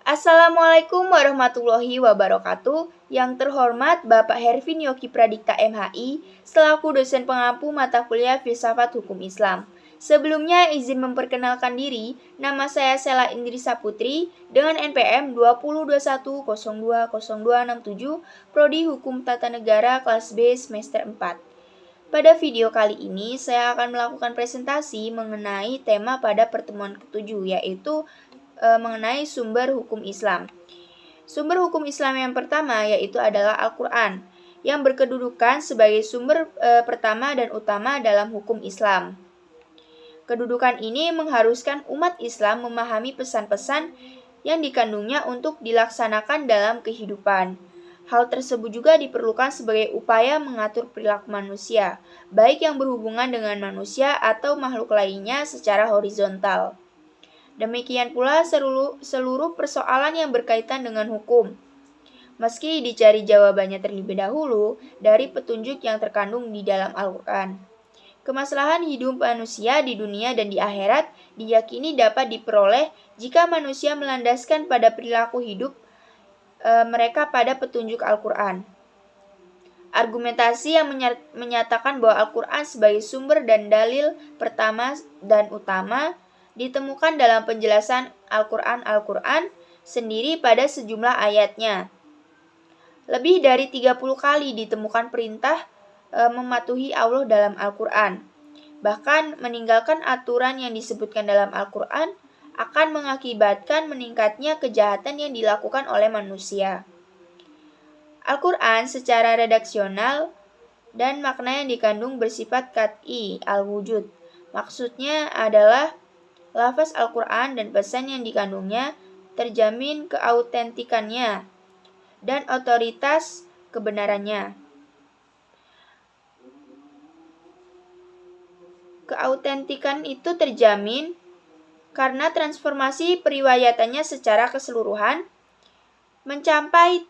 Assalamualaikum warahmatullahi wabarakatuh. Yang terhormat Bapak Hervin Yogi Pradikta MHI, selaku dosen pengampu mata kuliah Filsafat Hukum Islam. Sebelumnya izin memperkenalkan diri, nama saya Sela Indrisa Putri dengan NPM 2021020267, Prodi Hukum Tata Negara kelas B semester 4. Pada video kali ini, saya akan melakukan presentasi mengenai tema pada pertemuan ke-7, yaitu mengenai sumber hukum Islam. Sumber hukum Islam yang pertama yaitu adalah Al-Quran, yang berkedudukan sebagai sumber pertama dan utama dalam hukum Islam. Kedudukan ini mengharuskan umat Islam memahami pesan-pesan yang dikandungnya untuk dilaksanakan dalam kehidupan. Hal tersebut juga diperlukan sebagai upaya mengatur perilaku manusia, baik yang berhubungan dengan manusia atau makhluk lainnya secara horizontal. Demikian pula seluruh persoalan yang berkaitan dengan hukum. Meski dicari jawabannya terlebih dahulu dari petunjuk yang terkandung di dalam Al-Quran. Kemaslahan hidup manusia di dunia dan di akhirat diyakini dapat diperoleh jika manusia melandaskan pada perilaku hidup mereka pada petunjuk Al-Quran. Argumentasi yang menyatakan bahwa Al-Quran sebagai sumber dan dalil pertama dan utama ditemukan dalam penjelasan Al-Quran sendiri pada sejumlah ayatnya. Lebih dari 30 kali ditemukan perintah mematuhi Allah dalam Al-Quran. Bahkan meninggalkan aturan yang disebutkan dalam Al-Quran akan mengakibatkan meningkatnya kejahatan yang dilakukan oleh manusia. Al-Quran secara redaksional dan makna yang dikandung bersifat qat'i al-wujud. Maksudnya adalah lafaz Al-Quran dan pesan yang dikandungnya terjamin keautentikannya dan otoritas kebenarannya. Keautentikan itu terjamin karena transformasi periwayatannya secara keseluruhan mencapai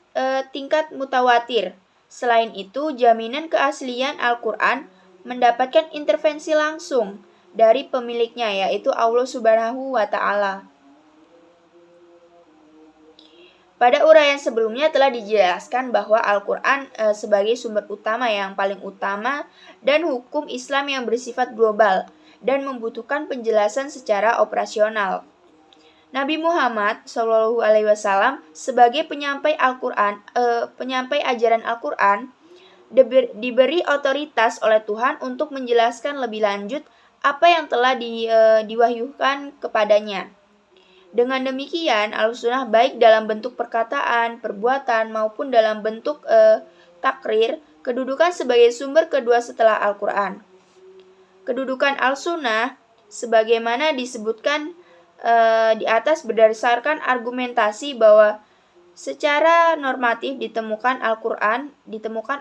tingkat mutawatir. Selain itu, jaminan keaslian Al-Quran mendapatkan intervensi langsung dari pemiliknya, yaitu Allah Subhanahu wa Ta'ala. Pada uraian sebelumnya telah dijelaskan bahwa Al-Quran sebagai sumber utama yang paling utama dan hukum Islam yang bersifat global dan membutuhkan penjelasan secara operasional. Nabi Muhammad SAW sebagai penyampai ajaran Al-Quran diberi otoritas oleh Tuhan untuk menjelaskan lebih lanjut apa yang telah diwahyukan kepadanya. Dengan demikian, Ahlussunnah baik dalam bentuk perkataan, perbuatan, maupun dalam bentuk takrir, kedudukan sebagai sumber kedua setelah Al-Quran. Kedudukan Ahlussunnah, sebagaimana disebutkan di atas berdasarkan argumentasi bahwa secara normatif ditemukan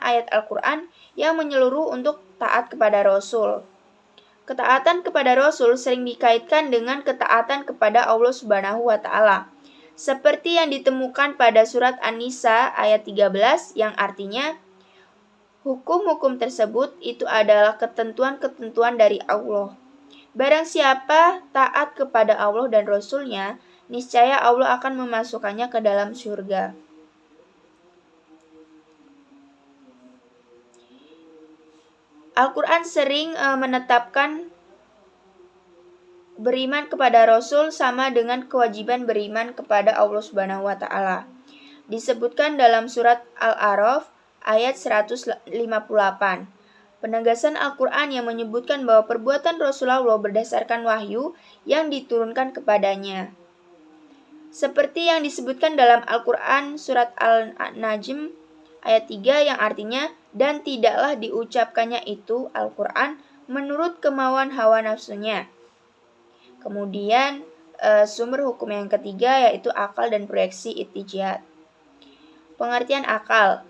ayat Al-Quran yang menyeluruh untuk taat kepada Rasul. Ketaatan kepada Rasul sering dikaitkan dengan ketaatan kepada Allah Subhanahu wa Ta'ala. Seperti yang ditemukan pada surat An-Nisa ayat 13 yang artinya hukum-hukum tersebut itu adalah ketentuan-ketentuan dari Allah. Barang siapa taat kepada Allah dan Rasul-Nya, niscaya Allah akan memasukkannya ke dalam surga. Al-Quran sering menetapkan beriman kepada Rasul sama dengan kewajiban beriman kepada Allah Subhanahu wa Ta'ala. Disebutkan dalam surat Al-A'raf ayat 158. Penegasan Al-Quran yang menyebutkan bahwa perbuatan Rasulullah berdasarkan wahyu yang diturunkan kepadanya. Seperti yang disebutkan dalam Al-Quran surat Al-Najm ayat 3 yang artinya, dan tidaklah diucapkannya itu Al-Quran menurut kemauan hawa nafsunya. Kemudian sumber hukum yang ketiga yaitu akal dan proyeksi ijtihad. Pengertian akal.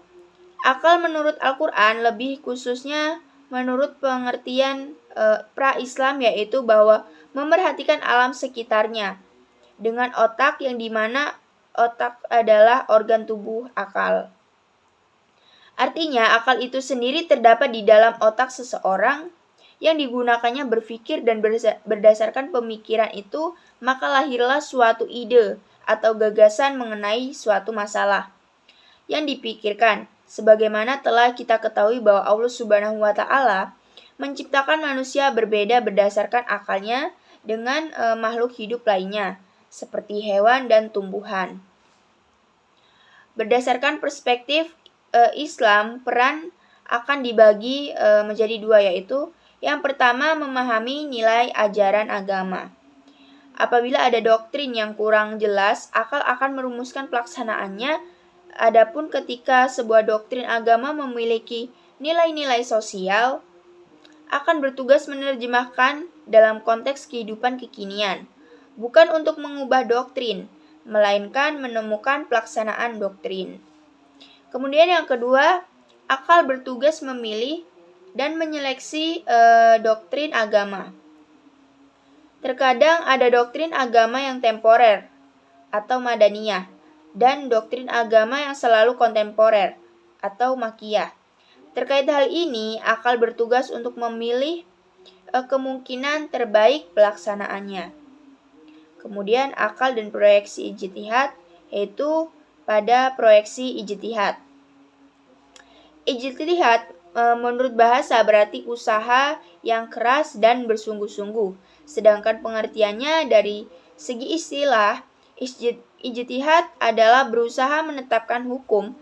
Akal menurut Al-Quran lebih khususnya menurut pengertian pra-Islam yaitu bahwa memerhatikan alam sekitarnya dengan otak yang dimana otak adalah organ tubuh akal. Artinya, akal itu sendiri terdapat di dalam otak seseorang yang digunakannya berpikir dan berdasarkan pemikiran itu, maka lahirlah suatu ide atau gagasan mengenai suatu masalah yang dipikirkan. Sebagaimana telah kita ketahui bahwa Allah Subhanahu wa Ta'ala menciptakan manusia berbeda berdasarkan akalnya dengan makhluk hidup lainnya, seperti hewan dan tumbuhan. Berdasarkan perspektif Islam, peran akan dibagi menjadi dua, yaitu yang pertama, memahami nilai ajaran agama. Apabila ada doktrin yang kurang jelas, akal akan merumuskan pelaksanaannya. Adapun ketika sebuah doktrin agama memiliki nilai-nilai sosial, akan bertugas menerjemahkan dalam konteks kehidupan kekinian, bukan untuk mengubah doktrin, melainkan menemukan pelaksanaan doktrin. Kemudian yang kedua, akal bertugas memilih dan menyeleksi doktrin agama. Terkadang ada doktrin agama yang temporer atau madaniyah dan doktrin agama yang selalu kontemporer atau makiyah. Terkait hal ini, akal bertugas untuk memilih kemungkinan terbaik pelaksanaannya. Kemudian akal dan proyeksi ijtihad, yaitu pada proyeksi ijtihad. Ijtihad menurut bahasa berarti usaha yang keras dan bersungguh-sungguh. Sedangkan pengertiannya dari segi istilah, ijtihad adalah berusaha menetapkan hukum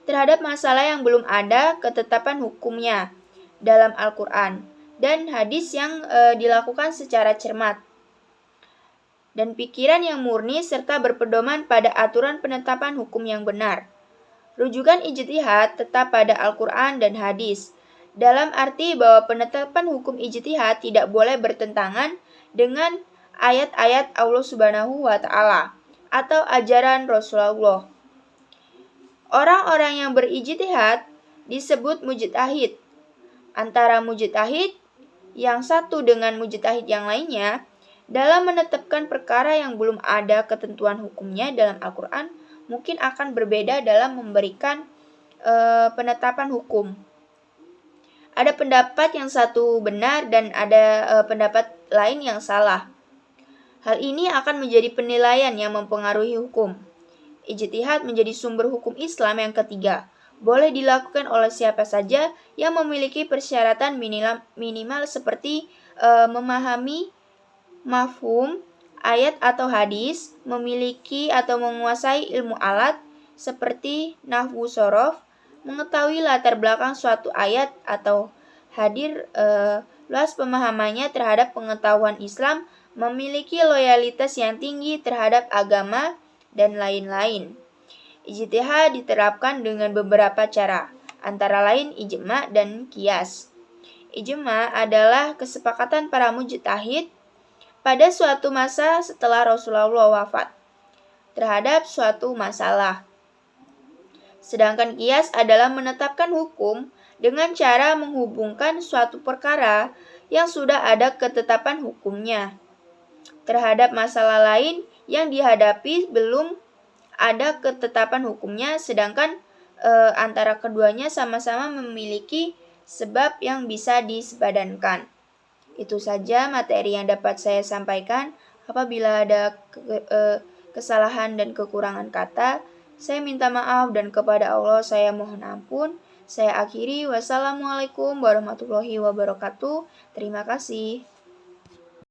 terhadap masalah yang belum ada ketetapan hukumnya dalam Al-Quran dan hadis yang dilakukan secara cermat dan pikiran yang murni serta berpedoman pada aturan penetapan hukum yang benar. Rujukan ijtihad tetap pada Al-Quran dan hadis, dalam arti bahwa penetapan hukum ijtihad tidak boleh bertentangan dengan ayat-ayat Allah Subhanahu wa Ta'ala atau ajaran Rasulullah. Orang-orang yang berijtihad disebut mujtahid. Antara mujtahid yang satu dengan mujtahid yang lainnya dalam menetapkan perkara yang belum ada ketentuan hukumnya dalam Al-Quran mungkin akan berbeda dalam memberikan penetapan hukum. Ada pendapat yang satu benar dan ada pendapat lain yang salah. Hal ini akan menjadi penilaian yang mempengaruhi hukum. Ijtihad menjadi sumber hukum Islam yang ketiga. Boleh dilakukan oleh siapa saja yang memiliki persyaratan minimal seperti memahami mafhum ayat atau hadis, memiliki atau menguasai ilmu alat seperti nahwu shorof, mengetahui latar belakang suatu ayat atau hadir luas pemahamannya terhadap pengetahuan Islam, memiliki loyalitas yang tinggi terhadap agama, dan lain-lain. Ijtihad diterapkan dengan beberapa cara, antara lain ijma dan qiyas. Ijma adalah kesepakatan para mujtahid pada suatu masa setelah Rasulullah wafat terhadap suatu masalah. Sedangkan qiyas adalah menetapkan hukum dengan cara menghubungkan suatu perkara yang sudah ada ketetapan hukumnya terhadap masalah lain yang dihadapi belum ada ketetapan hukumnya, sedangkan antara keduanya sama-sama memiliki sebab yang bisa disepadankan. Itu saja materi yang dapat saya sampaikan. Apabila ada kesalahan dan kekurangan kata, saya minta maaf dan kepada Allah saya mohon ampun. Saya akhiri. Wassalamualaikum warahmatullahi wabarakatuh. Terima kasih.